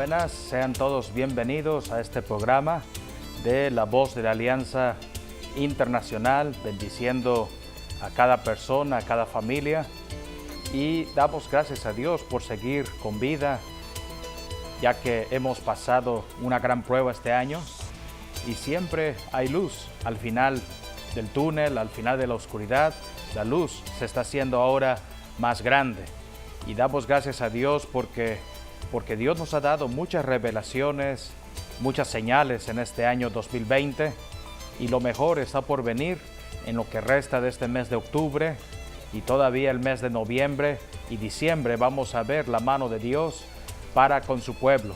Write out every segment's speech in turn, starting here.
buenas, sean todos bienvenidos a este programa de La Voz de la Alianza Internacional, bendiciendo a cada persona, a cada familia, y damos gracias a Dios por seguir con vida, ya que hemos pasado una gran prueba este año y siempre hay luz al final del túnel, al final de la oscuridad. La luz se está haciendo ahora más grande y damos gracias a Dios porque Dios nos ha dado muchas revelaciones, muchas señales en este año 2020 y lo mejor está por venir en lo que resta de este mes de octubre y todavía el mes de noviembre y diciembre. Vamos a ver la mano de Dios para con su pueblo,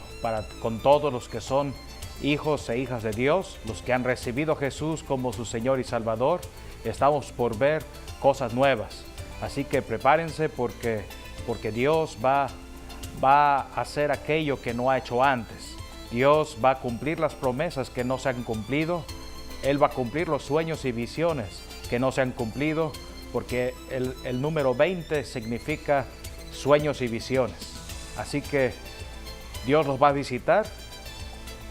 con todos los que son hijos e hijas de Dios, los que han recibido a Jesús como su Señor y Salvador. Estamos por ver cosas nuevas, así que prepárense porque Dios va a hacer aquello que no ha hecho antes. Dios va a cumplir las promesas que no se han cumplido. Él va a cumplir los sueños y visiones que no se han cumplido, porque el número 20 significa sueños y visiones. Así que Dios los va a visitar.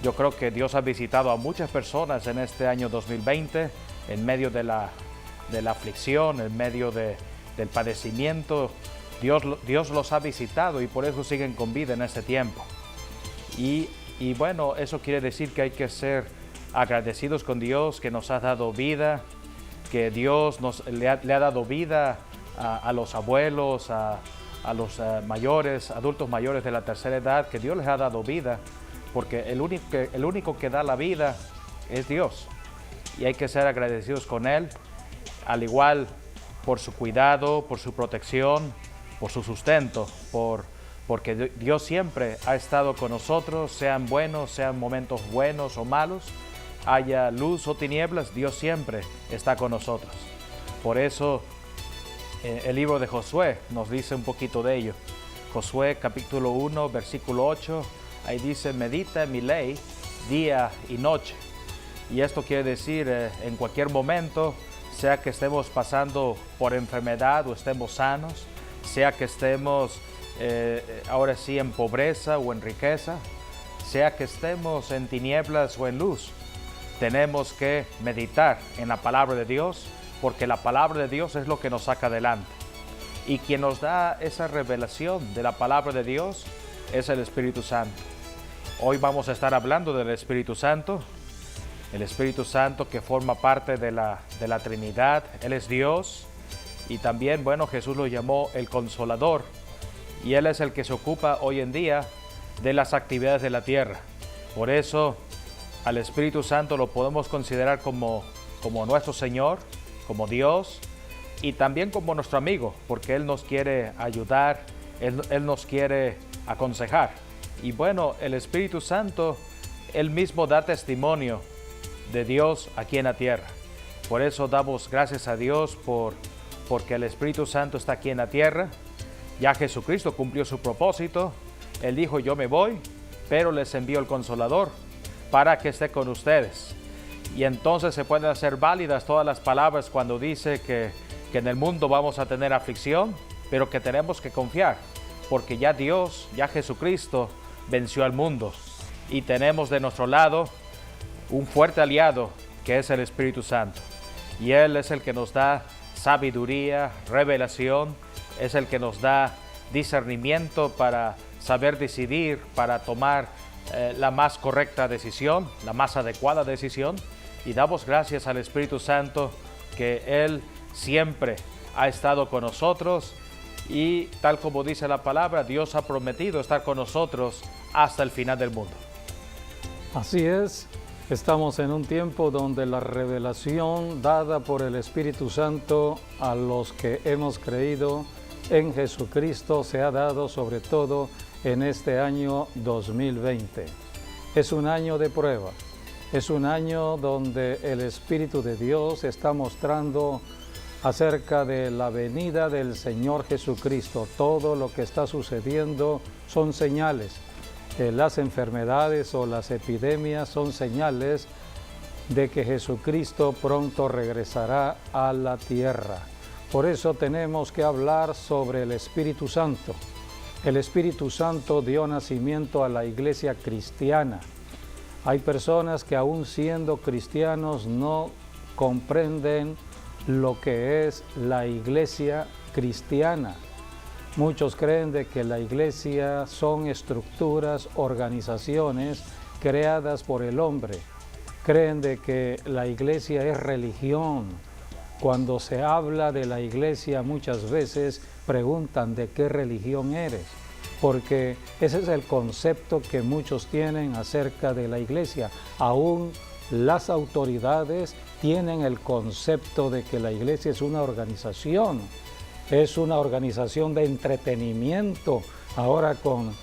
Yo creo que Dios ha visitado a muchas personas en este año 2020, en medio de la aflicción, en medio del padecimiento. Dios los ha visitado y por eso siguen con vida en este tiempo. Y bueno, eso quiere decir que hay que ser agradecidos con Dios, que nos ha dado vida, que Dios le ha dado vida a los abuelos, a los mayores, adultos mayores de la tercera edad, que Dios les ha dado vida, porque el único que da la vida es Dios. Y hay que ser agradecidos con Él, al igual por su cuidado, por su protección, por su sustento, porque Dios siempre ha estado con nosotros, sean buenos, sean momentos buenos o malos, haya luz o tinieblas, Dios siempre está con nosotros. Por eso el libro de Josué nos dice un poquito de ello. Josué capítulo 1, versículo 8, ahí dice: medita en mi ley día y noche. Y esto quiere decir en cualquier momento, sea que estemos pasando por enfermedad o estemos sanos, sea que estemos ahora sí en pobreza o en riqueza, sea que estemos en tinieblas o en luz, tenemos que meditar en la palabra de Dios, porque la palabra de Dios es lo que nos saca adelante. Y quien nos da esa revelación de la palabra de Dios es el Espíritu Santo. Hoy vamos a estar hablando del Espíritu Santo, el Espíritu Santo que forma parte de la Trinidad. Él es Dios y también, bueno, Jesús lo llamó el Consolador, y Él es el que se ocupa hoy en día de las actividades de la tierra. Por eso al Espíritu Santo lo podemos considerar como nuestro Señor, como Dios, y también como nuestro amigo, porque Él nos quiere ayudar, Él nos quiere aconsejar. Y bueno, el Espíritu Santo, Él mismo da testimonio de Dios aquí en la tierra. Por eso damos gracias a Dios porque el Espíritu Santo está aquí en la tierra. Ya Jesucristo cumplió su propósito. Él dijo: yo me voy, pero les envío el Consolador para que esté con ustedes. Y entonces se pueden hacer válidas todas las palabras cuando dice que en el mundo vamos a tener aflicción, pero que tenemos que confiar, porque ya Dios, ya Jesucristo venció al mundo y tenemos de nuestro lado un fuerte aliado que es el Espíritu Santo. Y Él es el que nos da sabiduría, revelación, es el que nos da discernimiento para saber decidir, para tomar la más correcta decisión, la más adecuada decisión. Y damos gracias al Espíritu Santo que Él siempre ha estado con nosotros y tal como dice la palabra, Dios ha prometido estar con nosotros hasta el final del mundo. Así es, estamos en un tiempo donde la revelación dada por el Espíritu Santo a los que hemos creído en Jesucristo se ha dado sobre todo en este año 2020. Es un año de prueba, es un año donde el Espíritu de Dios está mostrando acerca de la venida del Señor Jesucristo. Todo lo que está sucediendo son señales. Las enfermedades o las epidemias son señales de que Jesucristo pronto regresará a la tierra. Por eso tenemos que hablar sobre el Espíritu Santo. el Espíritu Santo dio nacimiento a la iglesia cristiana. Hay personas que aún siendo cristianos no comprenden lo que es la iglesia cristiana. Muchos creen de que la iglesia son estructuras, organizaciones creadas por el hombre. Creen de que la iglesia es religión. Cuando se habla de la iglesia muchas veces preguntan de qué religión eres, porque ese es el concepto que muchos tienen acerca de la iglesia. Aún las autoridades tienen el concepto de que la iglesia es una organización de entretenimiento. Ahora con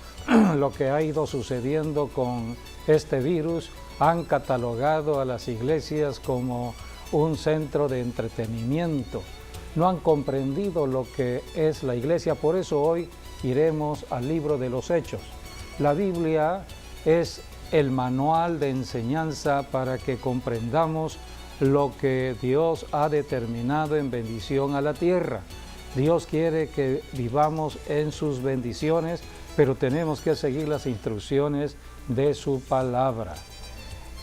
lo que ha ido sucediendo con este virus, han catalogado a las iglesias como un centro de entretenimiento. No han comprendido lo que es la iglesia, por eso hoy iremos al libro de los Hechos. La Biblia es el manual de enseñanza para que comprendamos lo que Dios ha determinado en bendición a la tierra. Dios quiere que vivamos en sus bendiciones, pero tenemos que seguir las instrucciones de su palabra.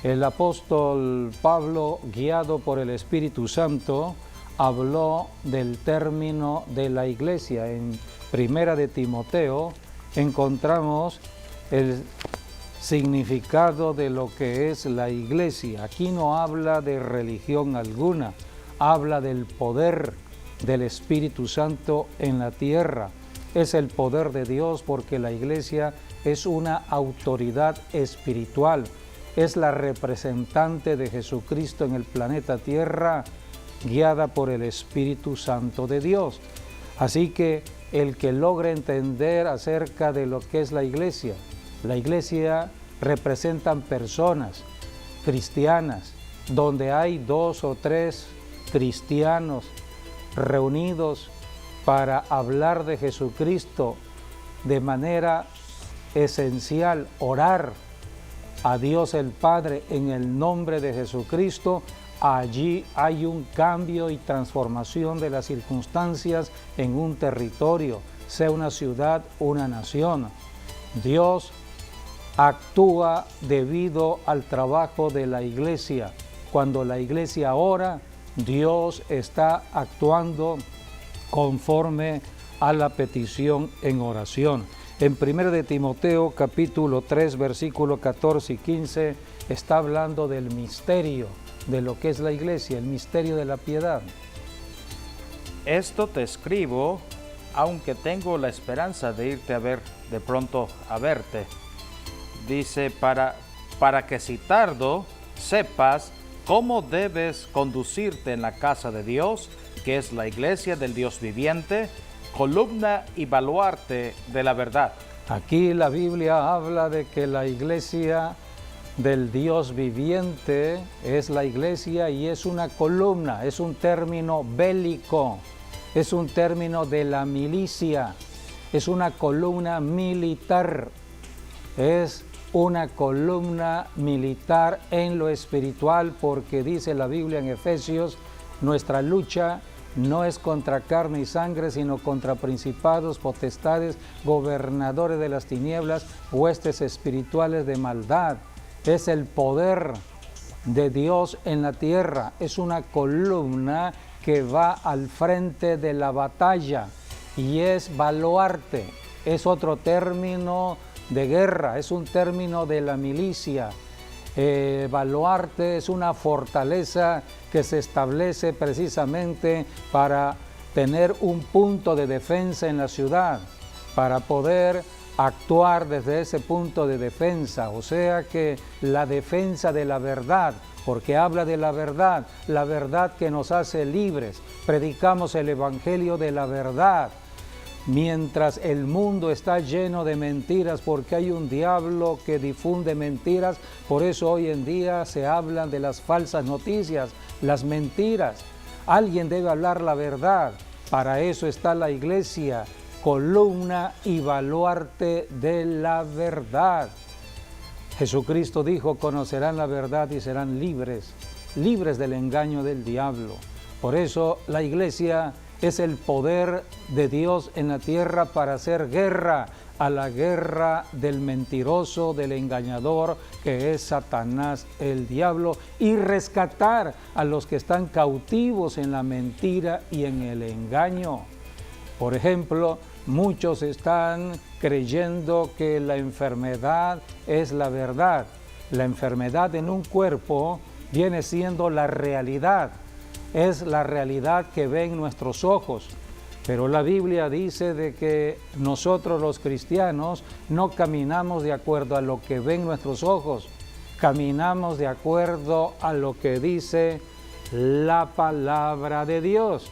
El apóstol Pablo, guiado por el Espíritu Santo, habló del término de la iglesia. En Primera de Timoteo encontramos el significado de lo que es la iglesia. Aquí no habla de religión alguna, habla del poder del Espíritu Santo en la tierra. Es el poder de Dios porque la iglesia es una autoridad espiritual, es la representante de Jesucristo en el planeta Tierra, guiada por el Espíritu Santo de Dios. Así que el que logre entender acerca de lo que es la iglesia representan personas cristianas, donde hay 2 o 3 cristianos reunidos para hablar de Jesucristo de manera esencial, orar a Dios el Padre en el nombre de Jesucristo. Allí hay un cambio y transformación de las circunstancias en un territorio, sea una ciudad, una nación. Dios actúa debido al trabajo de la iglesia. Cuando la iglesia ora, Dios está actuando conforme a la petición en oración. En 1 de Timoteo capítulo 3 versículo 14 y 15 está hablando del misterio de lo que es la iglesia, el misterio de la piedad. Esto te escribo, aunque tengo la esperanza de irte a ver de pronto a verte. Dice, para que si tardo, sepas cómo debes conducirte en la casa de Dios, que es la iglesia del Dios viviente, columna y baluarte de la verdad. Aquí la Biblia habla de que la iglesia del Dios viviente es la iglesia y es una columna, es un término bélico, es un término de la milicia, es una columna militar, es una columna militar en lo espiritual, porque dice la Biblia en Efesios, nuestra lucha no es contra carne y sangre, sino contra principados, potestades, gobernadores de las tinieblas, huestes espirituales de maldad. Es el poder de Dios en la tierra, es una columna que va al frente de la batalla y es baluarte, es otro término de guerra, es un término de la milicia. Baluarte es una fortaleza que se establece precisamente para tener un punto de defensa en la ciudad, para poder actuar desde ese punto de defensa, o sea que la defensa de la verdad, porque habla de la verdad que nos hace libres. Predicamos el evangelio de la verdad, mientras el mundo está lleno de mentiras, porque hay un diablo que difunde mentiras. Por eso hoy en día se hablan de las falsas noticias, las mentiras. Alguien debe hablar la verdad, para eso está la iglesia, columna y baluarte de la verdad. Jesucristo dijo, conocerán la verdad y serán libres, libres del engaño del diablo. Por eso la iglesia es el poder de Dios en la tierra para hacer guerra a la guerra del mentiroso, del engañador, que es Satanás, el diablo, y rescatar a los que están cautivos en la mentira y en el engaño. Por ejemplo, muchos están creyendo que la enfermedad es la verdad. La enfermedad en un cuerpo viene siendo la realidad. Es la realidad que ven nuestros ojos. Pero la Biblia dice de que nosotros los cristianos no caminamos de acuerdo a lo que ven nuestros ojos. Caminamos de acuerdo a lo que dice la palabra de Dios.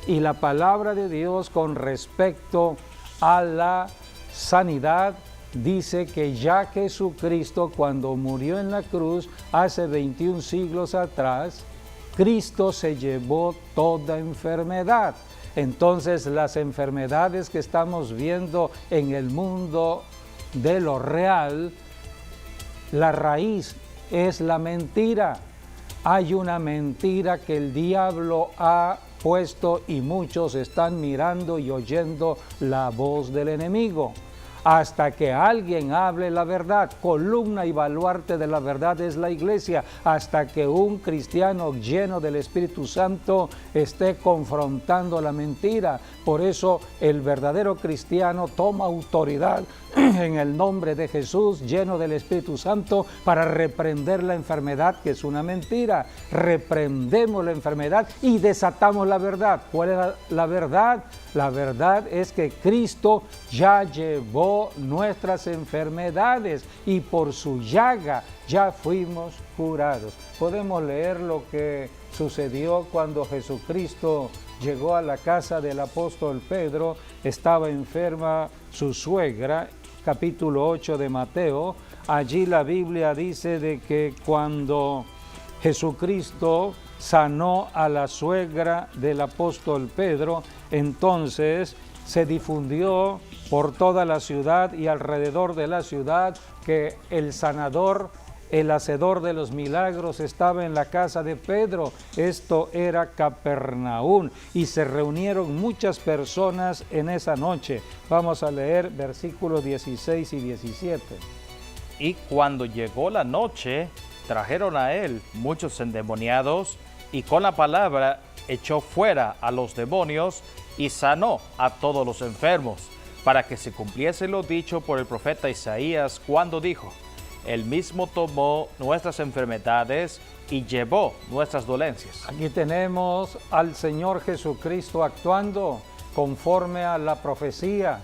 Y la palabra de Dios con respecto a la sanidad dice que ya Jesucristo, cuando murió en la cruz hace 21 siglos atrás, Cristo se llevó toda enfermedad. Entonces las enfermedades que estamos viendo en el mundo de lo real, la raíz es la mentira. Hay una mentira que el diablo ha puesto y muchos están mirando y oyendo la voz del enemigo. Hasta que alguien hable la verdad, columna y baluarte de la verdad es la iglesia, hasta que un cristiano lleno del Espíritu Santo esté confrontando la mentira. Por eso el verdadero cristiano toma autoridad en el nombre de Jesús, lleno del Espíritu Santo, para reprender la enfermedad, que es una mentira. Reprendemos la enfermedad y desatamos la verdad. ¿Cuál es la verdad? La verdad es que Cristo ya llevó nuestras enfermedades y por su llaga ya fuimos curados. Podemos leer lo que sucedió cuando Jesucristo llegó a la casa del apóstol Pedro. Estaba enferma su suegra, capítulo 8 de Mateo. Allí la Biblia dice de que cuando Jesucristo sanó a la suegra del apóstol Pedro, entonces se difundió por toda la ciudad y alrededor de la ciudad que el sanador, el hacedor de los milagros, estaba en la casa de Pedro. Esto era Capernaum y se reunieron muchas personas en esa noche. Vamos a leer versículos 16 y 17. Y cuando llegó la noche, trajeron a él muchos endemoniados, y con la palabra echó fuera a los demonios y sanó a todos los enfermos, para que se cumpliese lo dicho por el profeta Isaías, cuando dijo: Él mismo tomó nuestras enfermedades y llevó nuestras dolencias. Aquí tenemos al Señor Jesucristo actuando conforme a la profecía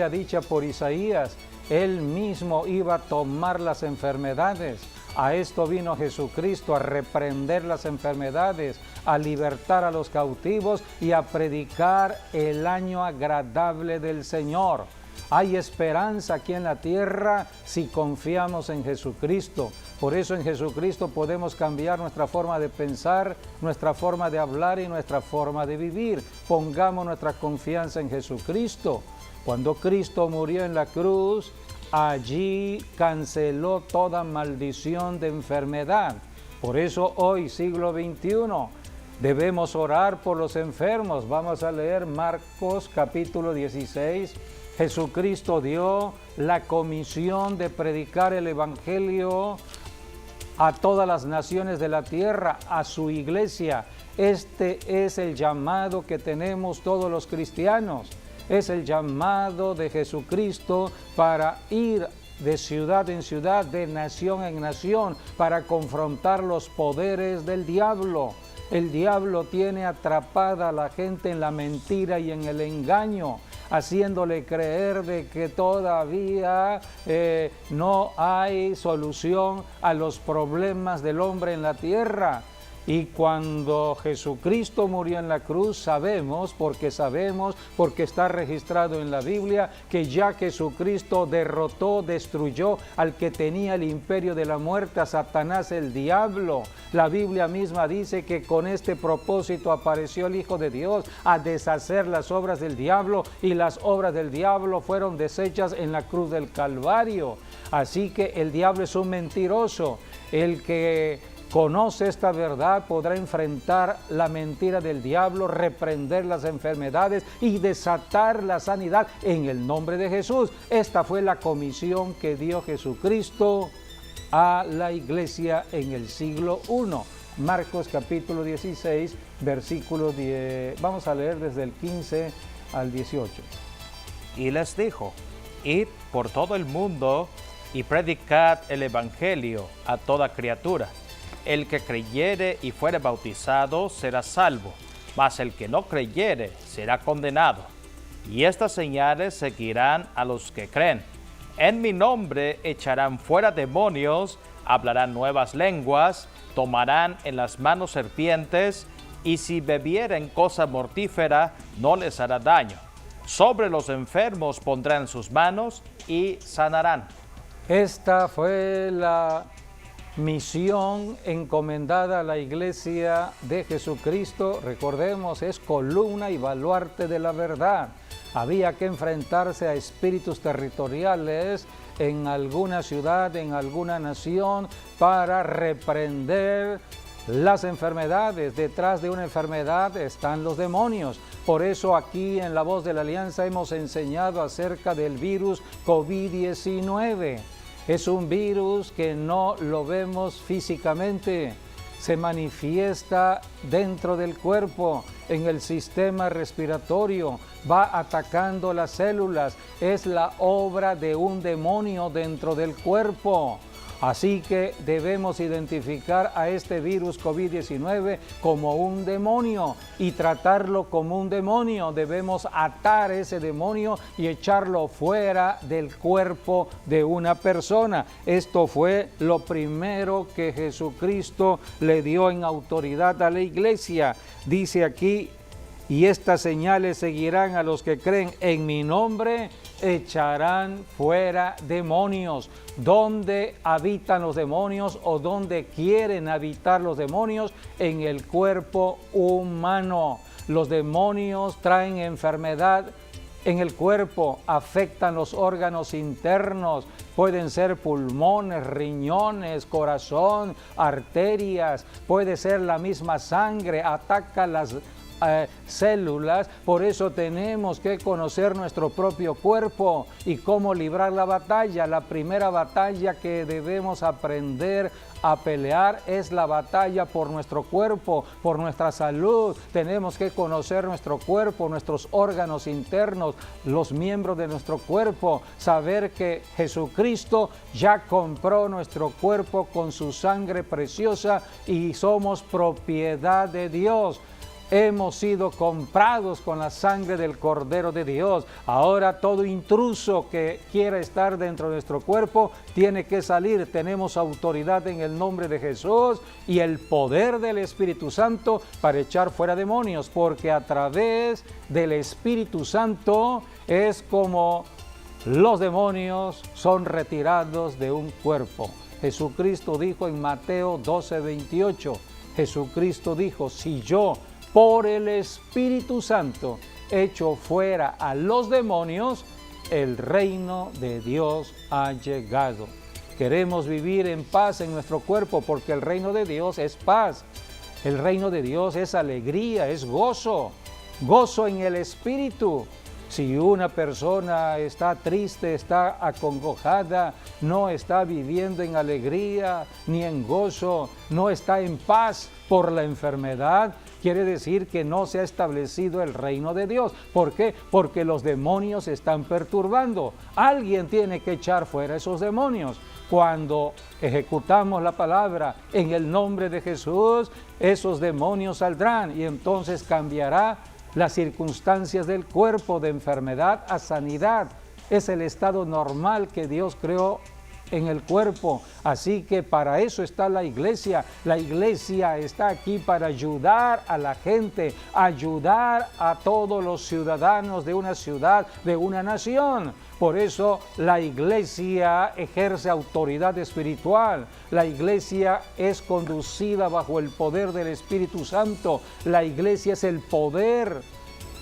dicha por Isaías. Él mismo iba a tomar las enfermedades. A esto vino Jesucristo, a reprender las enfermedades, a libertar a los cautivos y a predicar el año agradable del Señor. Hay esperanza aquí en la tierra si confiamos en Jesucristo. Por eso en Jesucristo podemos cambiar nuestra forma de pensar, nuestra forma de hablar y nuestra forma de vivir. Pongamos nuestra confianza en Jesucristo. Cuando Cristo murió en la cruz, allí canceló toda maldición de enfermedad. Por eso hoy, siglo XXI, debemos orar por los enfermos. Vamos a leer Marcos capítulo 16. Jesucristo dio la comisión de predicar el evangelio a todas las naciones de la tierra, a su iglesia. Este es el llamado que tenemos todos los cristianos. Es el llamado de Jesucristo para ir de ciudad en ciudad, de nación en nación, para confrontar los poderes del diablo. El diablo tiene atrapada a la gente en la mentira y en el engaño, haciéndole creer de que todavía no hay solución a los problemas del hombre en la tierra. Y cuando Jesucristo murió en la cruz, sabemos, porque está registrado en la Biblia, que ya Jesucristo derrotó, destruyó al que tenía el imperio de la muerte, a Satanás, el diablo. La Biblia misma dice que con este propósito apareció el Hijo de Dios, a deshacer las obras del diablo, y las obras del diablo fueron deshechas en la cruz del Calvario. Así que el diablo es un mentiroso. El que conoce esta verdad, podrá enfrentar la mentira del diablo, reprender las enfermedades y desatar la sanidad en el nombre de Jesús. Esta fue la comisión que dio Jesucristo a la iglesia en el siglo I. Marcos capítulo 16, versículo 10. Vamos a leer desde el 15 al 18. Y les dijo: id por todo el mundo y predicad el evangelio a toda criatura. El que creyere y fuere bautizado será salvo, mas el que no creyere será condenado. Y estas señales seguirán a los que creen. En mi nombre echarán fuera demonios, hablarán nuevas lenguas, tomarán en las manos serpientes, y si bebieren cosa mortífera no les hará daño. Sobre los enfermos pondrán sus manos y sanarán. Esta fue la misión encomendada a la iglesia de Jesucristo. Recordemos, es columna y baluarte de la verdad. Había que enfrentarse a espíritus territoriales en alguna ciudad, en alguna nación, para reprender las enfermedades. Detrás de una enfermedad están los demonios. Por eso aquí en La Voz de la Alianza hemos enseñado acerca del virus COVID-19. Es un virus que no lo vemos físicamente, se manifiesta dentro del cuerpo, en el sistema respiratorio, va atacando las células, es la obra de un demonio dentro del cuerpo. Así que debemos identificar a este virus COVID-19 como un demonio y tratarlo como un demonio. Debemos atar ese demonio y echarlo fuera del cuerpo de una persona. Esto fue lo primero que Jesucristo le dio en autoridad a la iglesia. Dice aquí: y estas señales seguirán a los que creen. En mi nombre echarán fuera demonios. ¿Dónde habitan los demonios o dónde quieren habitar los demonios? En el cuerpo humano. Los demonios traen enfermedad en el cuerpo, afectan los órganos internos. Pueden ser pulmones, riñones, corazón, arterias. Puede ser la misma sangre, ataca las células. Por eso tenemos que conocer nuestro propio cuerpo y cómo librar la batalla. La primera batalla que debemos aprender a pelear es la batalla por nuestro cuerpo, por nuestra salud. Tenemos que conocer nuestro cuerpo, nuestros órganos internos, los miembros de nuestro cuerpo, saber que Jesucristo ya compró nuestro cuerpo con su sangre preciosa y somos propiedad de Dios. Hemos sido comprados con la sangre del Cordero de Dios. Ahora todo intruso que quiera estar dentro de nuestro cuerpo tiene que salir. Tenemos autoridad en el nombre de Jesús y el poder del Espíritu Santo para echar fuera demonios, porque a través del Espíritu Santo es como los demonios son retirados de un cuerpo. Jesucristo dijo en Mateo 12:28, Jesucristo dijo: si yo por el Espíritu Santo echo fuera a los demonios, el reino de Dios ha llegado. Queremos vivir en paz en nuestro cuerpo porque el reino de Dios es paz. El reino de Dios es alegría, es gozo, gozo en el Espíritu. Si una persona está triste, está acongojada, no está viviendo en alegría ni en gozo, no está en paz por la enfermedad, quiere decir que no se ha establecido el reino de Dios. ¿Por qué? Porque los demonios están perturbando. Alguien tiene que echar fuera esos demonios. Cuando ejecutamos la palabra en el nombre de Jesús, esos demonios saldrán y entonces cambiará las circunstancias del cuerpo de enfermedad a sanidad. Es el estado normal que Dios creó en el cuerpo. Así que para eso está la iglesia. La iglesia está aquí para ayudar a la gente, ayudar a todos los ciudadanos de una ciudad, de una nación. Por eso la iglesia ejerce autoridad espiritual. La iglesia es conducida bajo el poder del Espíritu Santo. La iglesia es el poder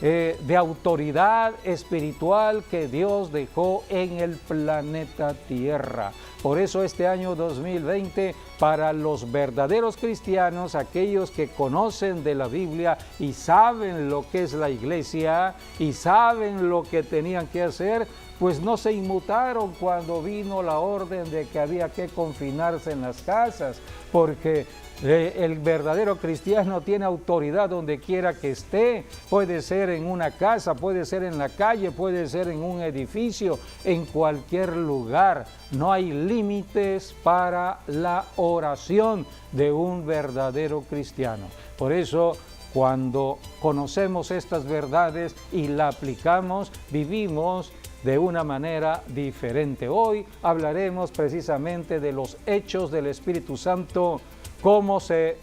de autoridad espiritual que Dios dejó en el planeta Tierra. Por eso este año 2020, para los verdaderos cristianos, aquellos que conocen de la Biblia y saben lo que es la iglesia y saben lo que tenían que hacer, pues no se inmutaron cuando vino la orden de que había que confinarse en las casas, porque el verdadero cristiano tiene autoridad donde quiera que esté. Puede ser en una casa, puede ser en la calle, puede ser en un edificio, en cualquier lugar. No hay límites para la oración de un verdadero cristiano. Por eso, cuando conocemos estas verdades y la aplicamos, vivimos de una manera diferente. Hoy hablaremos precisamente de los hechos del Espíritu Santo, cómo se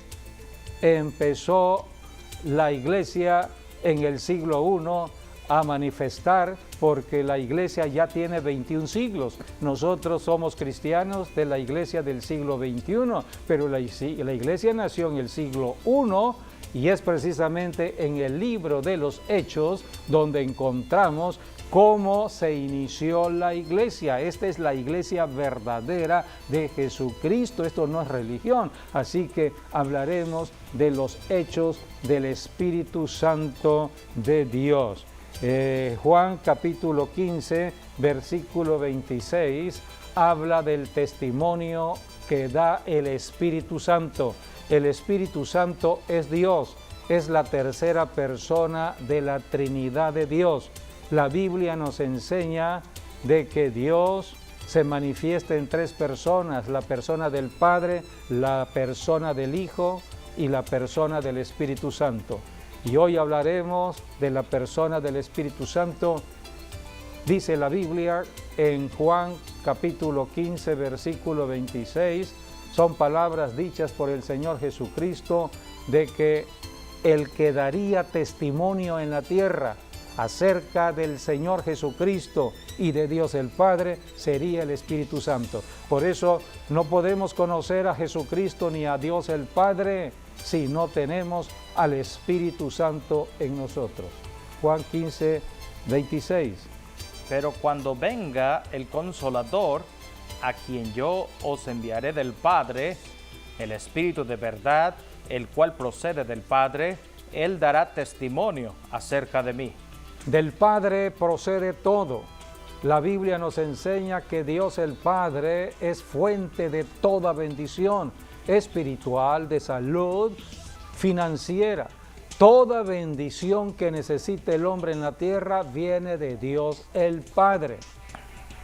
empezó la iglesia en el siglo I a manifestar, porque la iglesia ya tiene 21 siglos. Nosotros somos cristianos de la iglesia del siglo XXI, pero la iglesia nació en el siglo I y es precisamente en el libro de los Hechos donde encontramos cómo se inició la iglesia. Esta es la iglesia verdadera de Jesucristo. Esto no es religión. Así que hablaremos de los hechos del Espíritu Santo de Dios. Juan capítulo 15, versículo 26, habla del testimonio que da el Espíritu Santo. El Espíritu Santo es Dios, es la tercera persona de la Trinidad de Dios. La Biblia nos enseña de que Dios se manifiesta en tres personas: la persona del Padre, la persona del Hijo y la persona del Espíritu Santo. Y hoy hablaremos de la persona del Espíritu Santo. Dice la Biblia en Juan capítulo 15, versículo 26, son palabras dichas por el Señor Jesucristo de que el que daría testimonio en la tierra acerca del Señor Jesucristo y de Dios el Padre sería el Espíritu Santo. Por eso no podemos conocer a Jesucristo ni a Dios el Padre si no tenemos al Espíritu Santo en nosotros. Juan 15, 26. Pero cuando venga el Consolador, a quien yo os enviaré del Padre, el Espíritu de verdad, el cual procede del Padre, Él dará testimonio acerca de mí. Del Padre procede todo. La Biblia nos enseña que Dios el Padre es fuente de toda bendición espiritual, de salud, financiera. Toda bendición que necesite el hombre en la tierra viene de Dios el Padre.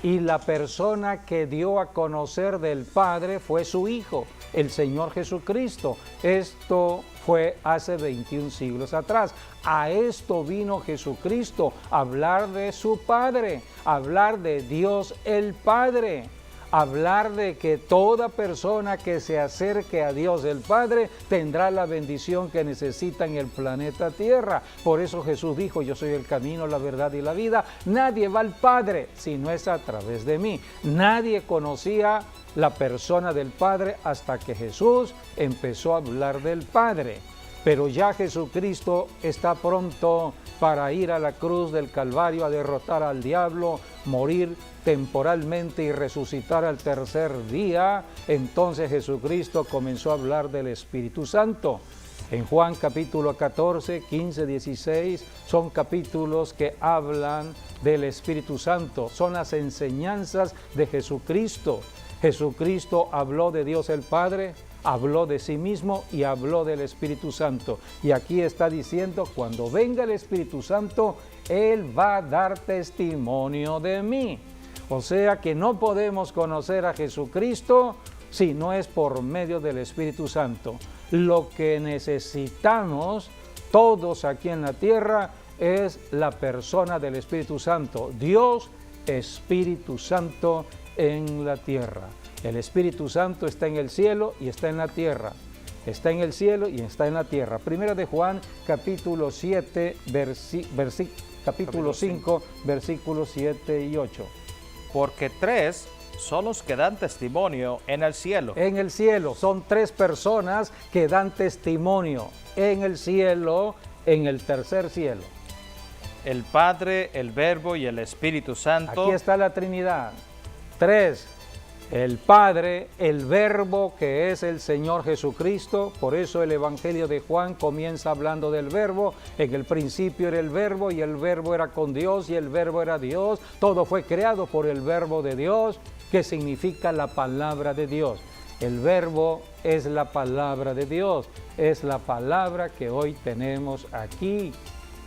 Y la persona que dio a conocer del Padre fue su Hijo, el Señor Jesucristo. Esto fue hace 21 siglos atrás. A esto vino Jesucristo, a hablar de su Padre, a hablar de Dios el Padre, a hablar de que toda persona que se acerque a Dios el Padre tendrá la bendición que necesita en el planeta Tierra. Por eso Jesús dijo: yo soy el camino, la verdad y la vida. Nadie va al Padre si no es a través de mí. Nadie conocía la persona del Padre hasta que Jesús empezó a hablar del Padre. Pero ya Jesucristo está pronto para ir a la cruz del Calvario a derrotar al diablo, morir temporalmente y resucitar al tercer día. Entonces Jesucristo comenzó a hablar del Espíritu Santo. En Juan capítulo 14, 15, 16 son capítulos que hablan del Espíritu Santo. Son las enseñanzas de Jesucristo. Jesucristo habló de Dios el Padre, habló de sí mismo y habló del Espíritu Santo. Y aquí está diciendo: cuando venga el Espíritu Santo, Él va a dar testimonio de mí. O sea que no podemos conocer a Jesucristo si no es por medio del Espíritu Santo. Lo que necesitamos todos aquí en la tierra es la persona del Espíritu Santo. Dios, Espíritu Santo en la tierra. El Espíritu Santo está en el cielo y está en la tierra. Está en el cielo y está en la tierra. Primera de Juan, capítulo 7, capítulo 5, versículos 7 y 8. Porque tres son los que dan testimonio en el cielo. En el cielo son tres personas que dan testimonio en el cielo, en el tercer cielo. el Padre, el Verbo y el Espíritu Santo. Aquí está la Trinidad. 3, el Padre, el Verbo, que es el Señor Jesucristo. Por eso el Evangelio de Juan comienza hablando del Verbo. En el principio era el Verbo, y el Verbo era con Dios, y el Verbo era Dios. Todo fue creado por el Verbo de Dios, que significa la palabra de Dios. El Verbo es la palabra de Dios, es la palabra que hoy tenemos aquí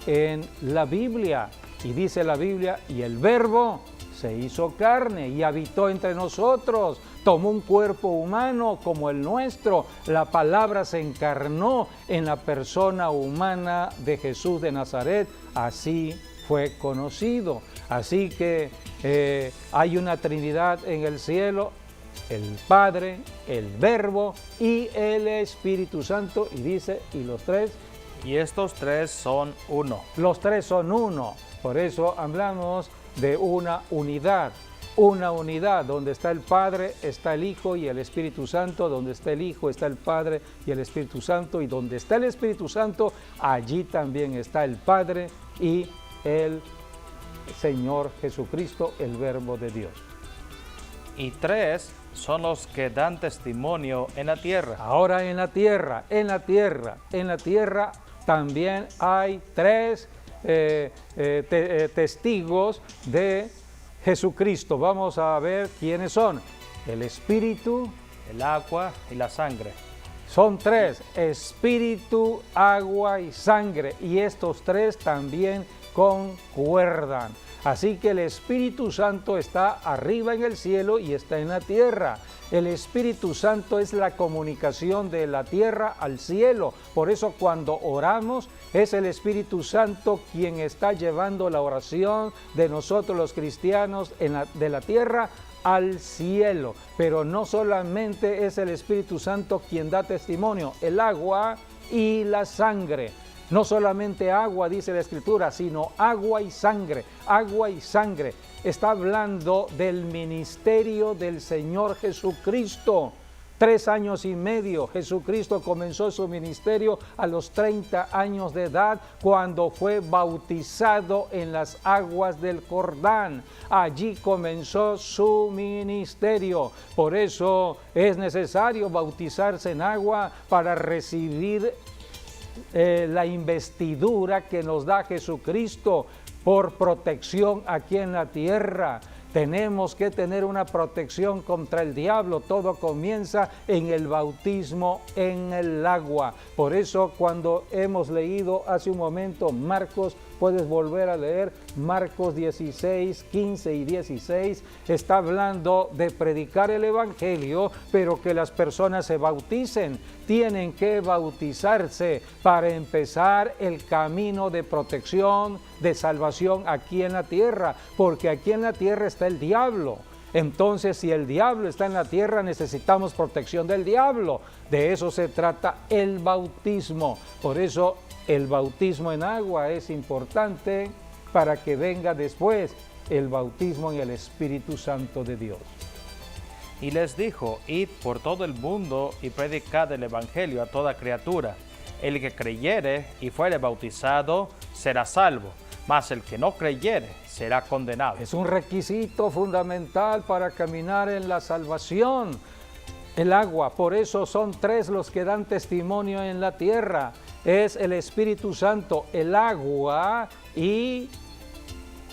en la Biblia. Y dice la Biblia, y el Verbo se hizo carne y habitó entre nosotros, tomó un cuerpo humano como el nuestro. La palabra se encarnó en la persona humana de Jesús de Nazaret, así fue conocido. Así que hay una Trinidad en el cielo, el Padre, el Verbo y el Espíritu Santo, y dice, y los tres. Y estos tres son uno. Los tres son uno, por eso hablamos de una unidad donde está el Padre, está el Hijo y el Espíritu Santo, donde está el Hijo, está el Padre y el Espíritu Santo, y donde está el Espíritu Santo, allí también está el Padre y el Señor Jesucristo, el Verbo de Dios. Y tres son los que dan testimonio en la tierra. Ahora en la tierra también hay tres testigos de Jesucristo. Vamos a ver quiénes son. El Espíritu, el agua y la sangre. Son tres: Espíritu, agua y sangre. Y estos tres también concuerdan. Así que el Espíritu Santo está arriba en el cielo y está en la tierra. El Espíritu Santo es la comunicación de la tierra al cielo. Por eso cuando oramos es el Espíritu Santo quien está llevando la oración de nosotros los cristianos de la tierra al cielo. Pero no solamente es el Espíritu Santo quien da testimonio, el agua y la sangre. No solamente agua, dice la Escritura, sino agua y sangre, agua y sangre. Está hablando del ministerio del Señor Jesucristo. 3 años y medio, Jesucristo comenzó su ministerio a los 30 años de edad, cuando fue bautizado en las aguas del Jordán. Allí comenzó su ministerio. Por eso es necesario bautizarse en agua para recibir la investidura que nos da Jesucristo por protección aquí en la tierra. Tenemos que tener una protección contra el diablo. Todo comienza en el bautismo en el agua. Por eso cuando hemos leído hace un momento Marcos, puedes volver a leer Marcos 16, 15 y 16, está hablando de predicar el Evangelio, pero que las personas se bauticen. Tienen que bautizarse para empezar el camino de protección, de salvación aquí en la tierra, porque aquí en la tierra está el diablo. Entonces, si el diablo está en la tierra, necesitamos protección del diablo. De eso se trata el bautismo. Por eso el bautismo en agua es importante, para que venga después el bautismo en el Espíritu Santo de Dios. Y les dijo: id por todo el mundo y predicad el Evangelio a toda criatura. El que creyere y fuere bautizado será salvo, mas el que no creyere será condenado. Es un requisito fundamental para caminar en la salvación, el agua. Por eso son tres los que dan testimonio en la tierra. Es el Espíritu Santo, el agua y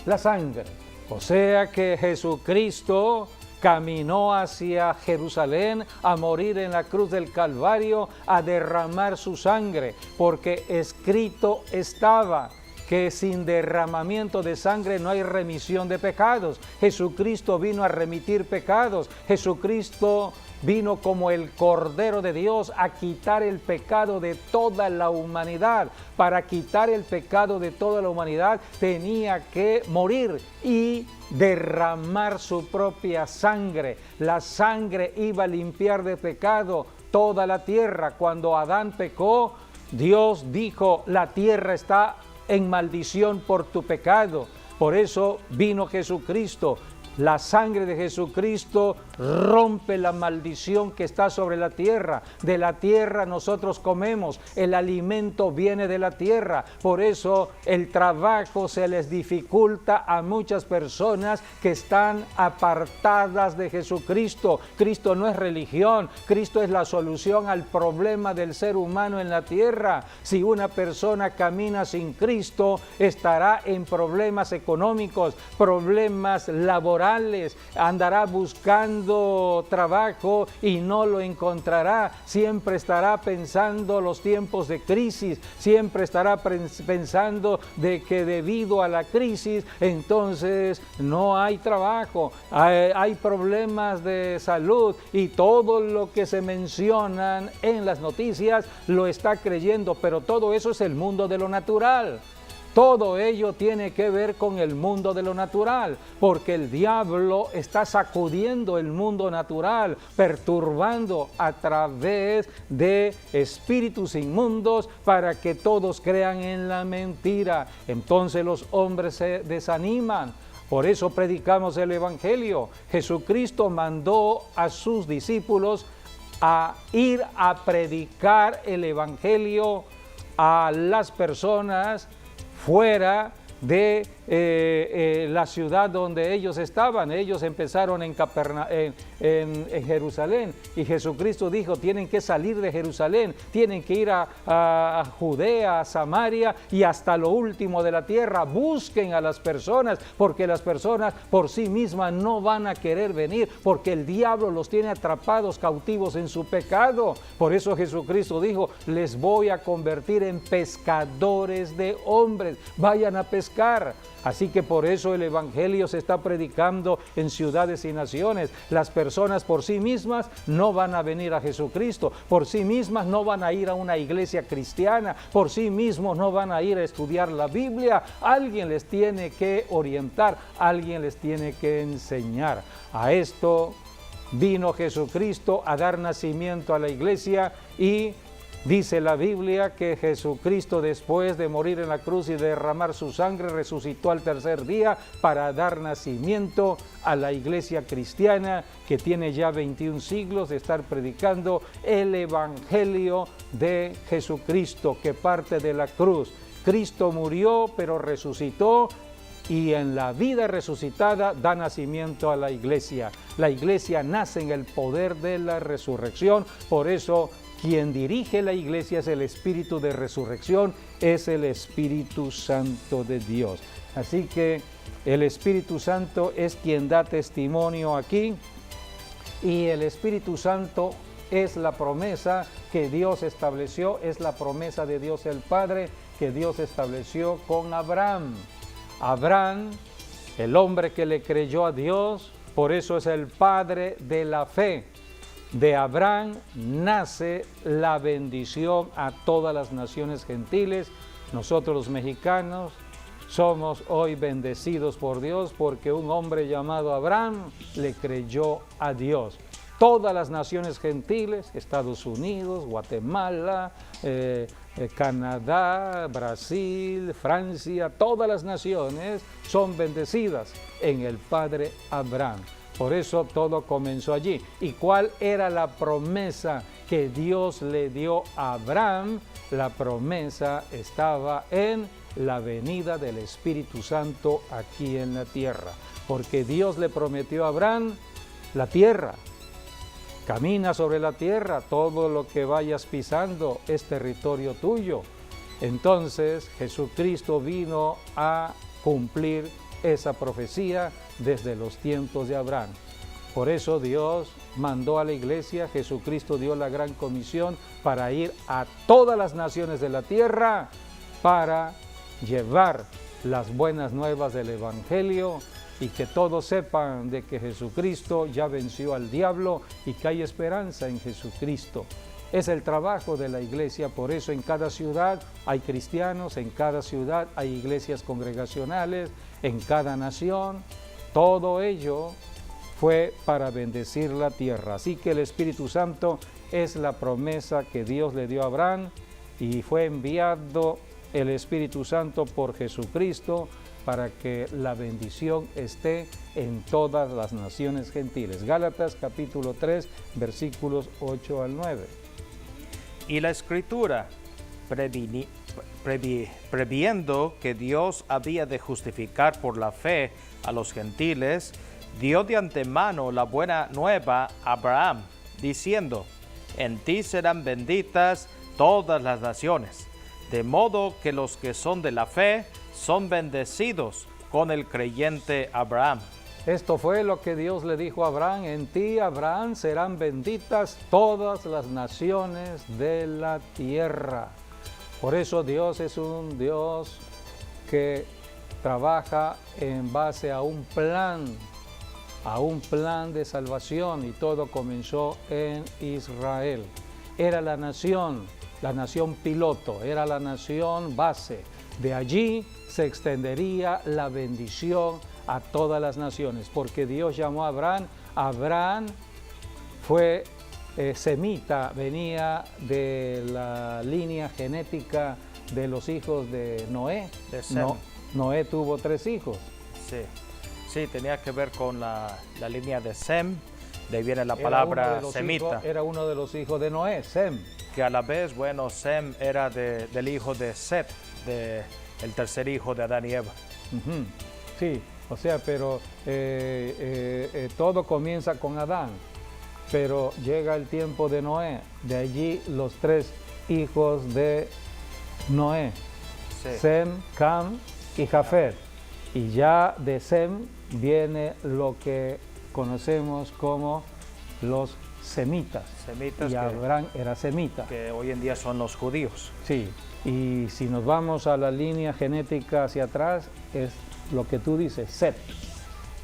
la sangre. O sea que Jesucristo caminó hacia Jerusalén a morir en la cruz del Calvario, a derramar su sangre, porque escrito estaba que sin derramamiento de sangre no hay remisión de pecados. Jesucristo vino a remitir pecados. Jesucristo vino como el Cordero de Dios a quitar el pecado de toda la humanidad. Para quitar el pecado de toda la humanidad tenía que morir y derramar su propia sangre. La sangre iba a limpiar de pecado toda la tierra. Cuando Adán pecó, Dios dijo: la tierra está en maldición por tu pecado. Por eso vino Jesucristo. La sangre de Jesucristo rompe la maldición que está sobre la tierra. De la tierra nosotros comemos, el alimento viene de la tierra. Por eso el trabajo se les dificulta a muchas personas que están apartadas de Jesucristo. Cristo no es religión, Cristo es la solución al problema del ser humano en la tierra. Si una persona camina sin Cristo, estará en problemas económicos, problemas laborales, andará buscando trabajo y no lo encontrará, siempre estará pensando los tiempos de crisis, siempre estará pensando de que debido a la crisis entonces no hay trabajo, hay problemas de salud y todo lo que se mencionan en las noticias lo está creyendo, pero todo eso es el mundo de lo natural. Todo ello tiene que ver con el mundo de lo natural, porque el diablo está sacudiendo el mundo natural, perturbando a través de espíritus inmundos para que todos crean en la mentira. Entonces los hombres se desaniman. Por eso predicamos el Evangelio. Jesucristo mandó a sus discípulos a ir a predicar el Evangelio a las personas fuera de la ciudad donde ellos estaban. Ellos empezaron en Jerusalén y Jesucristo dijo, tienen que salir de Jerusalén, tienen que ir a Judea, a Samaria y hasta lo último de la tierra. Busquen a las personas, porque las personas por sí mismas no van a querer venir, porque el diablo los tiene atrapados, cautivos en su pecado. Por eso Jesucristo dijo, les voy a convertir en pescadores de hombres, vayan a pescar. Así que por eso el Evangelio se está predicando en ciudades y naciones. Las personas por sí mismas no van a venir a Jesucristo, por sí mismas no van a ir a una iglesia cristiana, por sí mismos no van a ir a estudiar la Biblia. Alguien les tiene que orientar, alguien les tiene que enseñar. A esto vino Jesucristo a dar nacimiento a la iglesia y dice la Biblia que Jesucristo, después de morir en la cruz y derramar su sangre, resucitó al tercer día para dar nacimiento a la iglesia cristiana que tiene ya 21 siglos de estar predicando el Evangelio de Jesucristo que parte de la cruz. Cristo murió, pero resucitó y en la vida resucitada da nacimiento a la iglesia. La iglesia nace en el poder de la resurrección, por eso quien dirige la iglesia es el Espíritu de resurrección, es el Espíritu Santo de Dios. Así que el Espíritu Santo es quien da testimonio aquí y el Espíritu Santo es la promesa que Dios estableció, es la promesa de Dios el Padre que Dios estableció con Abraham. Abraham, el hombre que le creyó a Dios, por eso es el padre de la fe. De Abraham nace la bendición a todas las naciones gentiles. Nosotros los mexicanos somos hoy bendecidos por Dios porque un hombre llamado Abraham le creyó a Dios. Todas las naciones gentiles, Estados Unidos, Guatemala, Canadá, Brasil, Francia, todas las naciones son bendecidas en el Padre Abraham. Por eso todo comenzó allí. ¿Y cuál era la promesa que Dios le dio a Abraham? La promesa estaba en la venida del Espíritu Santo aquí en la tierra. Porque Dios le prometió a Abraham la tierra. Camina sobre la tierra, todo lo que vayas pisando es territorio tuyo. Entonces Jesucristo vino a cumplir esa profecía desde los tiempos de Abraham. Por eso Dios mandó a la iglesia, Jesucristo dio la gran comisión para ir a todas las naciones de la tierra para llevar las buenas nuevas del Evangelio y que todos sepan de que Jesucristo ya venció al diablo y que hay esperanza en Jesucristo. Es el trabajo de la iglesia, por eso en cada ciudad hay cristianos, en cada ciudad hay iglesias congregacionales, en cada nación. Todo ello fue para bendecir la tierra. Así que el Espíritu Santo es la promesa que Dios le dio a Abraham y fue enviado el Espíritu Santo por Jesucristo para que la bendición esté en todas las naciones gentiles. Gálatas capítulo 3, versículos 8 al 9. Y la Escritura, previendo que Dios había de justificar por la fe a los gentiles, dio de antemano la buena nueva a Abraham, diciendo: en ti serán benditas todas las naciones, de modo que los que son de la fe son bendecidos con el creyente Abraham. Esto fue lo que Dios le dijo a Abraham: en ti, Abraham, serán benditas todas las naciones de la tierra. Por eso Dios es un Dios que trabaja en base a un plan de salvación, y todo comenzó en Israel. Era la nación piloto, era la nación base. De allí se extendería la bendición a todas las naciones, porque Dios llamó a Abraham. Abraham fue semita, venía de la línea genética de los hijos de Noé. De Sem. Noé tuvo 3 hijos. Sí, tenía que ver con la línea de Sem, de ahí viene la palabra semita. Era uno de los hijos de Noé, Sem. Que a la vez, Sem era del hijo de Set, el tercer hijo de Adán y Eva. Uh-huh. Sí, o sea, pero todo comienza con Adán, pero llega el tiempo de Noé, de allí los 3 hijos de Noé, sí. Sem, Cam y Jafet. Y ya de Sem viene lo que conocemos como los semitas. Y Abraham era semita. Que hoy en día son los judíos. Sí, y si nos vamos a la línea genética hacia atrás, es lo que tú dices, Set,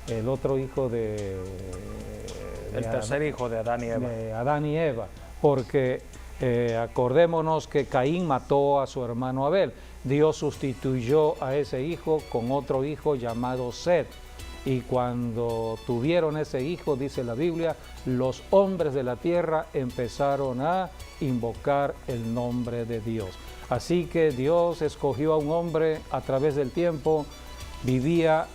el otro hijo el tercer hijo de Adán y Eva. De Adán y Eva, porque acordémonos que Caín mató a su hermano Abel. Dios sustituyó a ese hijo con otro hijo llamado Set. Y cuando tuvieron ese hijo, dice la Biblia, los hombres de la tierra empezaron a invocar el nombre de Dios. Así que Dios escogió a un hombre a través del tiempo, vivía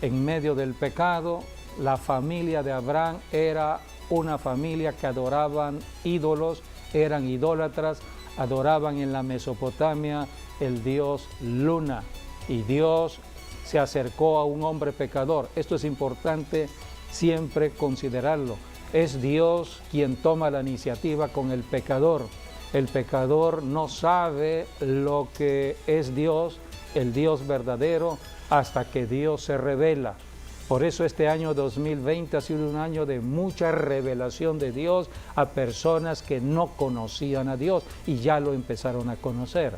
en medio del pecado. La familia de Abraham era una familia que adoraban ídolos, eran idólatras, adoraban en la Mesopotamia el dios Luna, y Dios se acercó a un hombre pecador. Esto es importante siempre considerarlo. Es Dios quien toma la iniciativa con el pecador. El pecador no sabe lo que es Dios, el Dios verdadero, hasta que Dios se revela. Por eso este año 2020 ha sido un año de mucha revelación de Dios a personas que no conocían a Dios y ya lo empezaron a conocer.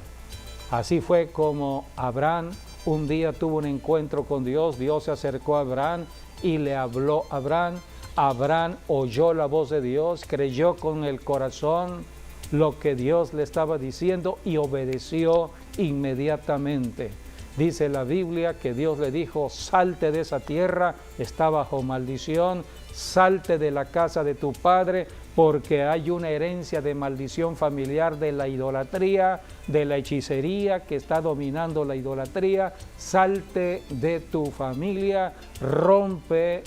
Así fue como Abraham un día tuvo un encuentro con Dios. Dios se acercó a Abraham y le habló a Abraham. Abraham oyó la voz de Dios, creyó con el corazón lo que Dios le estaba diciendo y obedeció inmediatamente. Dice la Biblia que Dios le dijo: salte de esa tierra, está bajo maldición, salte de la casa de tu padre, porque hay una herencia de maldición familiar de la idolatría, de la hechicería que está dominando la idolatría. Salte de tu familia, rompe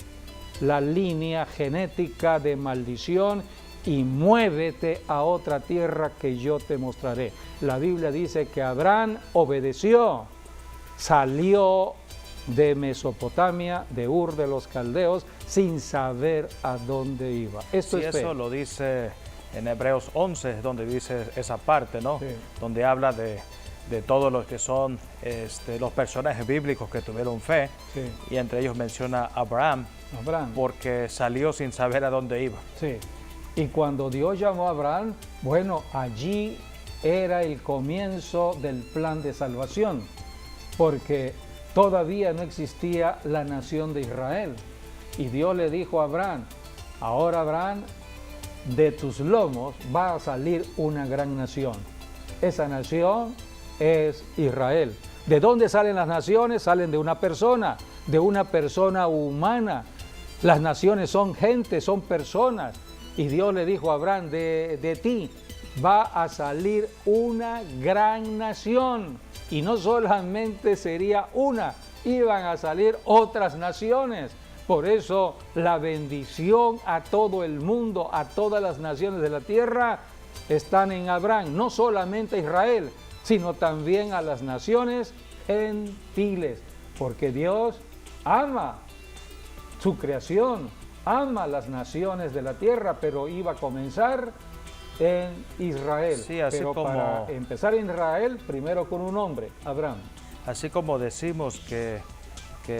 la línea genética de maldición y muévete a otra tierra que yo te mostraré. La Biblia dice que Abraham obedeció, salió de Mesopotamia, de Ur de los Caldeos, sin saber a dónde iba. Esto es fe. Eso lo dice en Hebreos 11, donde dice esa parte, ¿no? Sí. Donde habla de todos los que son los personajes bíblicos que tuvieron fe, sí. Y entre ellos menciona a Abraham, porque salió sin saber a dónde iba. Sí. Y cuando Dios llamó a Abraham, bueno, allí era el comienzo del plan de salvación, porque todavía no existía la nación de Israel. Y Dios le dijo a Abraham: ahora, Abraham, de tus lomos va a salir una gran nación. Esa nación es Israel. ¿De dónde salen las naciones? Salen de una persona humana. Las naciones son gente, son personas. Y Dios le dijo a Abraham: de ti va a salir una gran nación. Y no solamente sería una, iban a salir otras naciones. Por eso la bendición a todo el mundo, a todas las naciones de la tierra, están en Abraham, no solamente a Israel, sino también a las naciones gentiles, porque Dios ama su creación, ama las naciones de la tierra, pero iba a comenzar en Israel. Sí, así pero como, para empezar en Israel, primero con un hombre, Abraham. así como decimos que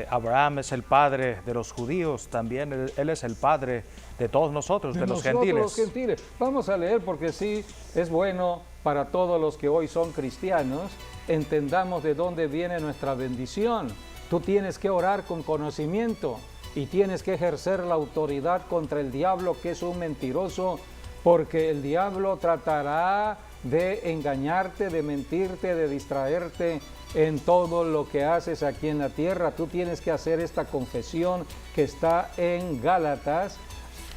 Abraham es el padre de los judíos, también él es el padre de todos nosotros, de los gentiles. Vamos a leer porque sí, es bueno para todos los que hoy son cristianos, entendamos de dónde viene nuestra bendición. Tú tienes que orar con conocimiento y tienes que ejercer la autoridad contra el diablo, que es un mentiroso, porque el diablo tratará de engañarte, de mentirte, de distraerte en todo lo que haces aquí en la tierra. Tú tienes que hacer esta confesión que está en Gálatas,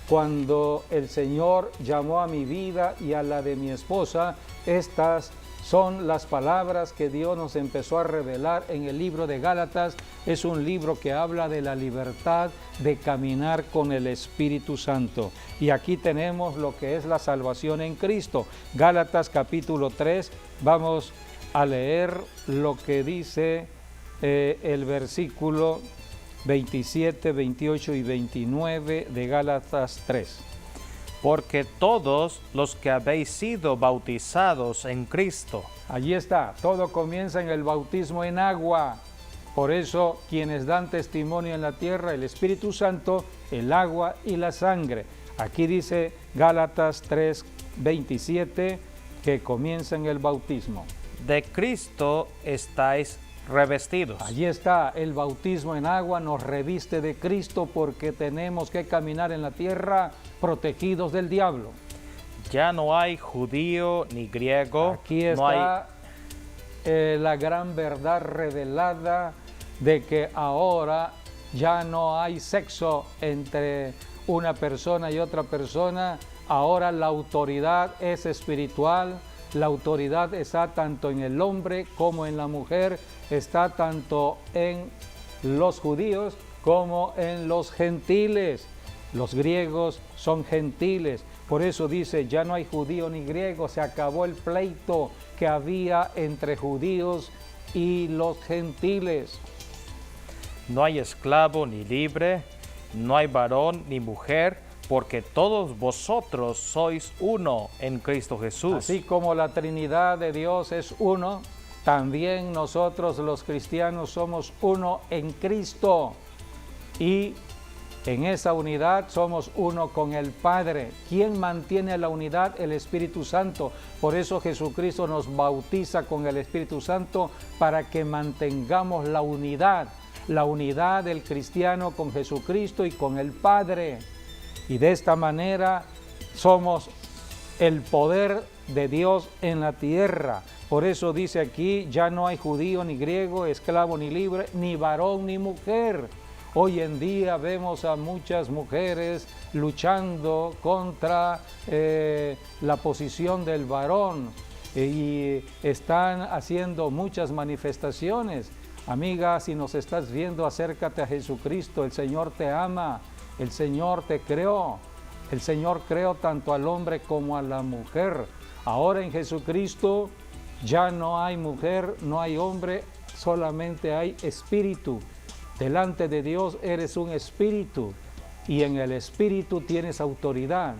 cuando el Señor llamó a mi vida y a la de mi esposa. Estas son las palabras que Dios nos empezó a revelar en el libro de Gálatas. Es un libro que habla de la libertad de caminar con el Espíritu Santo. Y aquí tenemos lo que es la salvación en Cristo. Gálatas capítulo 3, vamos a leer lo que dice el versículo 27, 28 y 29 de Gálatas 3. Porque todos los que habéis sido bautizados en Cristo. Allí está, todo comienza en el bautismo en agua. Por eso quienes dan testimonio en la tierra, el Espíritu Santo, el agua y la sangre. Aquí dice Gálatas 3, 27, que comienza en el bautismo. De Cristo estáis revestidos. Allí está, el bautismo en agua nos reviste de Cristo, porque tenemos que caminar en la tierra protegidos del diablo. Ya no hay judío ni griego. Aquí está la gran verdad revelada de que ahora ya no hay sexo entre una persona y otra persona. Ahora la autoridad es espiritual. La autoridad está tanto en el hombre como en la mujer, está tanto en los judíos como en los gentiles. Los griegos son gentiles, por eso dice, ya no hay judío ni griego, se acabó el pleito que había entre judíos y los gentiles. No hay esclavo ni libre, no hay varón ni mujer, porque todos vosotros sois uno en Cristo Jesús. Así como la Trinidad de Dios es uno, también nosotros los cristianos somos uno en Cristo. Y en esa unidad somos uno con el Padre. ¿Quién mantiene la unidad? El Espíritu Santo. Por eso Jesucristo nos bautiza con el Espíritu Santo, para que mantengamos la unidad del cristiano con Jesucristo y con el Padre. Y de esta manera somos el poder de Dios en la tierra. Por eso dice aquí, ya no hay judío ni griego, esclavo ni libre, ni varón ni mujer. Hoy en día vemos a muchas mujeres luchando contra la posición del varón y están haciendo muchas manifestaciones. Amiga, si nos estás viendo, acércate a Jesucristo. El Señor te ama. El Señor te creó. El Señor creó tanto al hombre como a la mujer. Ahora en Jesucristo ya no hay mujer, no hay hombre, solamente hay espíritu. Delante de Dios eres un espíritu y en el espíritu tienes autoridad.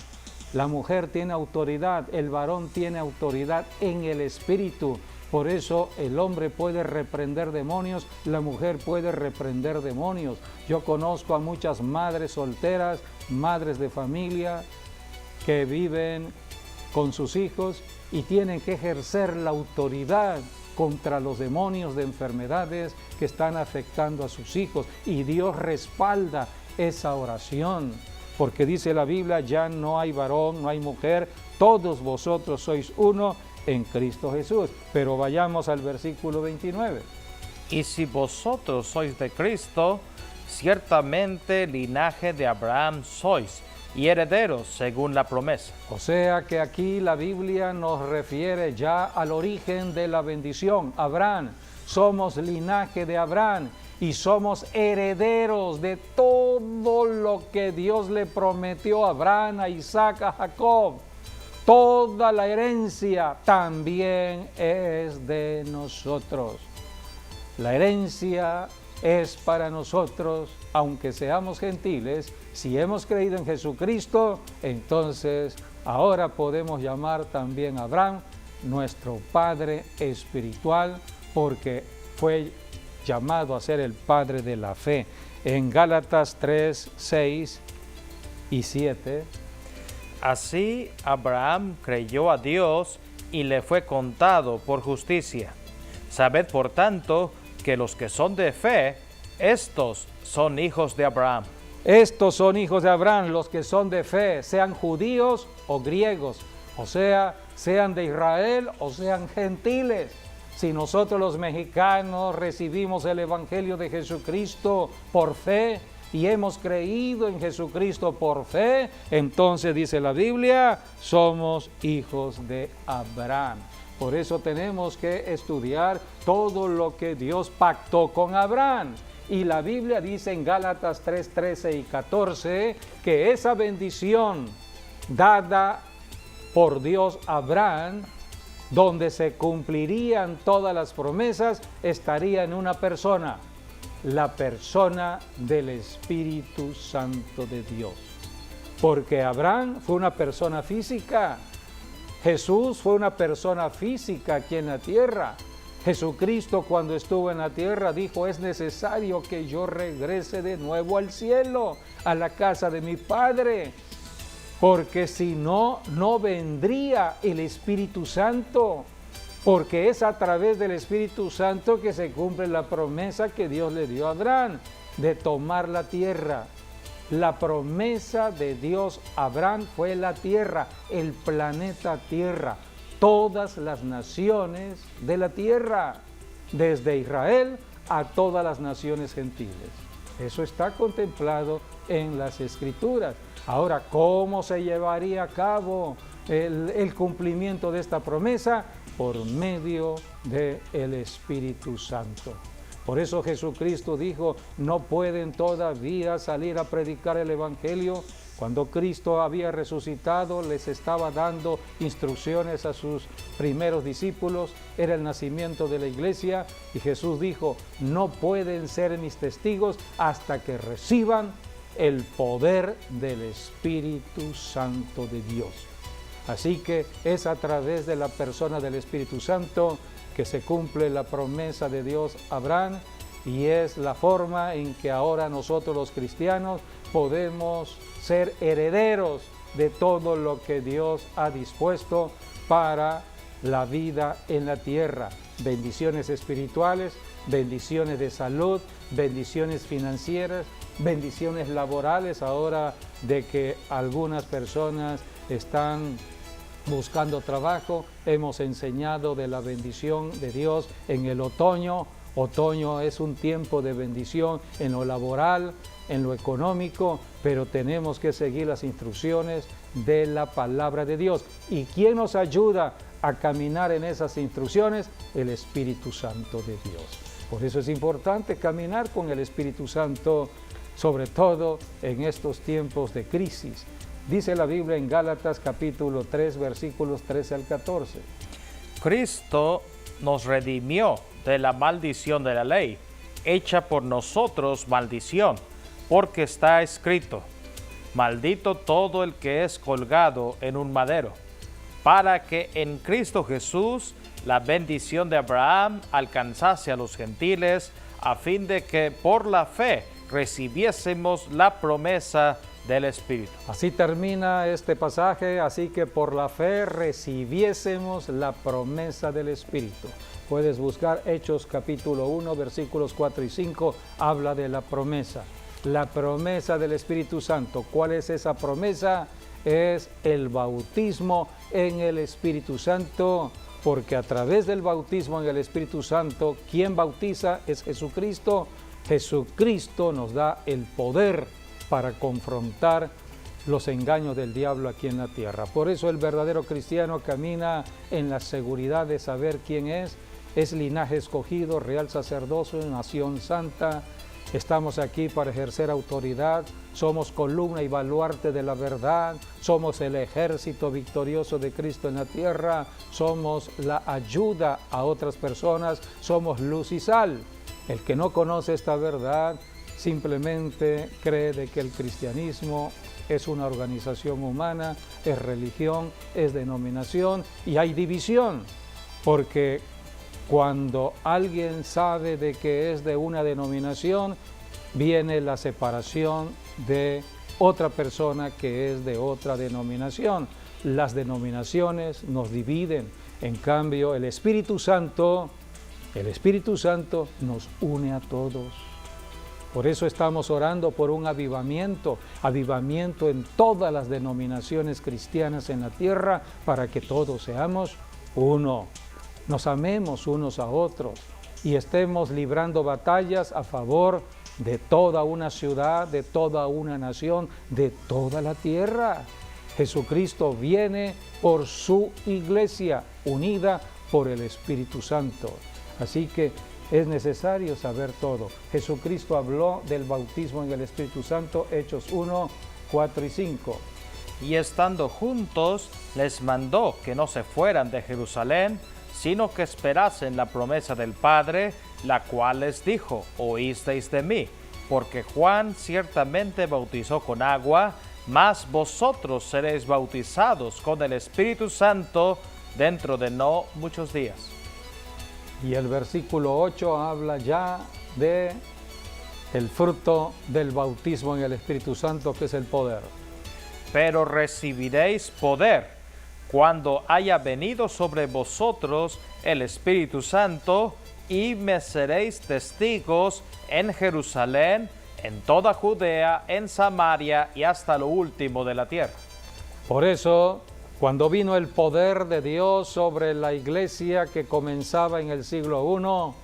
La mujer tiene autoridad, el varón tiene autoridad en el espíritu. Por eso el hombre puede reprender demonios, la mujer puede reprender demonios. Yo conozco a muchas madres solteras, madres de familia, que viven con sus hijos y tienen que ejercer la autoridad contra los demonios de enfermedades que están afectando a sus hijos. Y Dios respalda esa oración, porque dice la Biblia, ya no hay varón, no hay mujer, todos vosotros sois uno en Cristo Jesús. Pero vayamos al versículo 29. Y si vosotros sois de Cristo, ciertamente linaje de Abraham sois, y herederos según la promesa. O sea que aquí la Biblia nos refiere ya al origen de la bendición. Abraham, somos linaje de Abraham, y somos herederos de todo lo que Dios le prometió a Abraham, a Isaac, a Jacob. Toda la herencia también es de nosotros. La herencia es para nosotros, aunque seamos gentiles. Si hemos creído en Jesucristo, entonces ahora podemos llamar también a Abraham nuestro padre espiritual, porque fue llamado a ser el padre de la fe. En Gálatas 3, 6 y 7. Así Abraham creyó a Dios y le fue contado por justicia. Sabed por tanto que los que son de fe, estos son hijos de Abraham. Estos son hijos de Abraham, los que son de fe, sean judíos o griegos, o sea, sean de Israel o sean gentiles. Si nosotros los mexicanos recibimos el Evangelio de Jesucristo por fe y hemos creído en Jesucristo por fe, entonces dice la Biblia, somos hijos de Abraham. Por eso tenemos que estudiar todo lo que Dios pactó con Abraham. Y la Biblia dice en Gálatas 3, 13 y 14 que esa bendición dada por Dios a Abraham, donde se cumplirían todas las promesas, estaría en una persona, la persona del Espíritu Santo de Dios. Porque Abraham fue una persona física, Jesús fue una persona física aquí en la tierra. Jesucristo, cuando estuvo en la tierra, dijo: es necesario que yo regrese de nuevo al cielo, a la casa de mi Padre, porque si no, no vendría el Espíritu Santo, porque es a través del Espíritu Santo que se cumple la promesa que Dios le dio a Abraham de tomar la tierra. La promesa de Dios a Abraham fue la tierra, el planeta Tierra, todas las naciones de la tierra, desde Israel a todas las naciones gentiles. Eso está contemplado en las Escrituras. Ahora, ¿cómo se llevaría a cabo el cumplimiento de esta promesa? Por medio del Espíritu Santo. Por eso Jesucristo dijo: no pueden todavía salir a predicar el Evangelio. Cuando Cristo había resucitado, les estaba dando instrucciones a sus primeros discípulos. Era el nacimiento de la iglesia y Jesús dijo: no pueden ser mis testigos hasta que reciban el poder del Espíritu Santo de Dios. Así que es a través de la persona del Espíritu Santo que se cumple la promesa de Dios a Abraham, y es la forma en que ahora nosotros los cristianos podemos ser herederos de todo lo que Dios ha dispuesto para la vida en la tierra. Bendiciones espirituales, bendiciones de salud, bendiciones financieras, bendiciones laborales, ahora de que algunas personas están buscando trabajo. Hemos enseñado de la bendición de Dios en el otoño. Otoño es un tiempo de bendición en lo laboral, en lo económico, pero tenemos que seguir las instrucciones de la palabra de Dios. ¿Y quién nos ayuda a caminar en esas instrucciones? El Espíritu Santo de Dios. Por eso es importante caminar con el Espíritu Santo, sobre todo en estos tiempos de crisis. Dice la Biblia en Gálatas capítulo 3, versículos 13 al 14. Cristo nos redimió de la maldición de la ley, hecha por nosotros maldición, porque está escrito: maldito todo el que es colgado en un madero, para que en Cristo Jesús la bendición de Abraham alcanzase a los gentiles, a fin de que por la fe recibiésemos la promesa del Espíritu. Así termina este pasaje: así que por la fe recibiésemos la promesa del Espíritu. Puedes buscar Hechos capítulo 1, versículos 4 y 5, habla de la promesa del Espíritu Santo. ¿Cuál es esa promesa? Es el bautismo en el Espíritu Santo, porque a través del bautismo en el Espíritu Santo, ¿quién bautiza? Es Jesucristo. Jesucristo nos da el poder para confrontar los engaños del diablo aquí en la tierra. Por eso el verdadero cristiano camina en la seguridad de saber quién es es linaje escogido, real sacerdocio, nación santa. Estamos aquí para ejercer autoridad, somos columna y baluarte de la verdad, somos el ejército victorioso de Cristo en la tierra, somos la ayuda a otras personas, somos luz y sal. El que no conoce esta verdad simplemente cree de que el cristianismo es una organización humana, es religión, es denominación y hay división, porque cuando alguien sabe de que es de una denominación, viene la separación de otra persona que es de otra denominación. Las denominaciones nos dividen, en cambio el Espíritu Santo nos une a todos. Por eso estamos orando por un avivamiento en todas las denominaciones cristianas en la tierra, para que todos seamos uno. Nos amemos unos a otros y estemos librando batallas a favor de toda una ciudad, de toda una nación, de toda la tierra. Jesucristo viene por su iglesia, unida por el Espíritu Santo. Así que es necesario saber todo. Jesucristo habló del bautismo en el Espíritu Santo, Hechos 1, 4 y 5. Y estando juntos, les mandó que no se fueran de Jerusalén, sino que esperasen la promesa del Padre, la cual les dijo: oísteis de mí, porque Juan ciertamente bautizó con agua, mas vosotros seréis bautizados con el Espíritu Santo dentro de no muchos días. Y el versículo 8 habla ya de el fruto del bautismo en el Espíritu Santo, que es el poder. Pero recibiréis poder cuando haya venido sobre vosotros el Espíritu Santo, y me seréis testigos en Jerusalén, en toda Judea, en Samaria y hasta lo último de la tierra. Por eso, cuando vino el poder de Dios sobre la iglesia que comenzaba en el siglo I,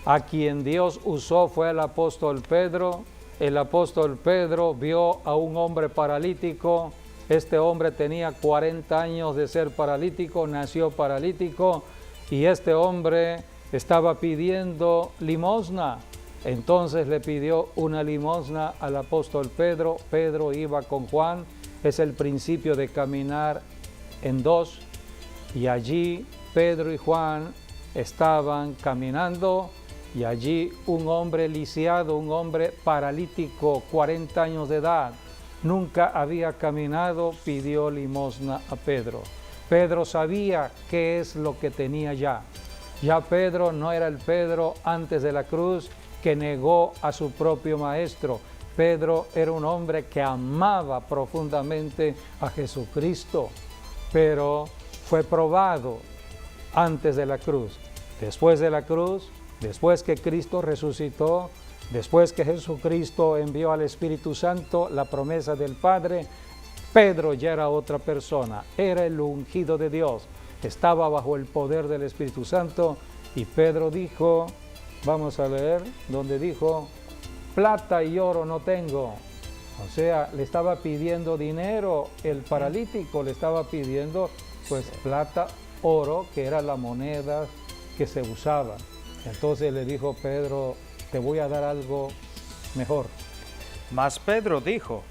a quien Dios usó fue el apóstol Pedro. El apóstol Pedro vio a un hombre paralítico. Este hombre tenía 40 años de ser paralítico, nació paralítico, y este hombre estaba pidiendo limosna. Entonces le pidió una limosna al apóstol Pedro. Pedro iba con Juan. Es el principio de caminar en dos. Y allí Pedro y Juan estaban caminando, y allí un hombre lisiado, un hombre paralítico, 40 años de edad, nunca había caminado, pidió limosna a Pedro. Pedro sabía qué es lo que tenía ya. Ya Pedro no era el Pedro antes de la cruz, que negó a su propio maestro. Pedro era un hombre que amaba profundamente a Jesucristo, pero fue probado antes de la cruz. Después de la cruz, después que Cristo resucitó, después que Jesucristo envió al Espíritu Santo, la promesa del Padre, Pedro ya era otra persona, era el ungido de Dios, estaba bajo el poder del Espíritu Santo, y Pedro dijo, vamos a leer, donde dijo: plata y oro no tengo. O sea, le estaba pidiendo dinero, el paralítico le estaba pidiendo pues plata, oro, que era la moneda que se usaba. Entonces le dijo Pedro: te voy a dar algo mejor. Mas Pedro dijo: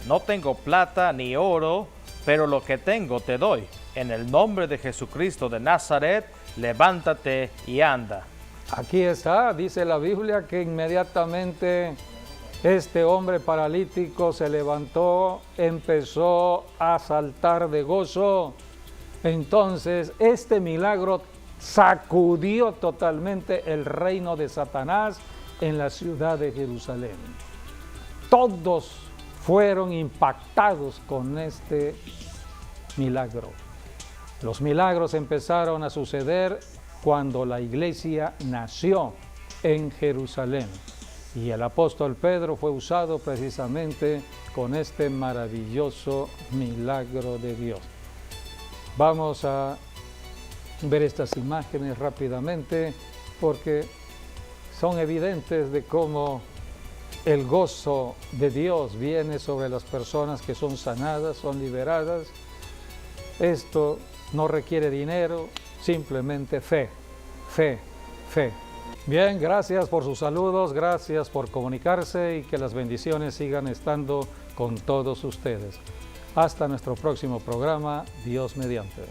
no tengo plata ni oro, pero lo que tengo te doy. En el nombre de Jesucristo de Nazaret, levántate y anda. Aquí está, dice la Biblia, que inmediatamente este hombre paralítico se levantó, empezó a saltar de gozo. Entonces, este milagro sacudió totalmente el reino de Satanás en la ciudad de Jerusalén. Todos fueron impactados con este milagro. Los milagros empezaron a suceder cuando la iglesia nació en Jerusalén. Y el apóstol Pedro fue usado precisamente con este maravilloso milagro de Dios. Vamos a ver estas imágenes rápidamente, porque son evidentes de cómo el gozo de Dios viene sobre las personas que son sanadas, son liberadas. Esto no requiere dinero, simplemente fe. fe, fe. Bien, gracias por sus saludos, gracias por comunicarse y que las bendiciones sigan estando con todos ustedes. Hasta nuestro próximo programa, Dios mediante.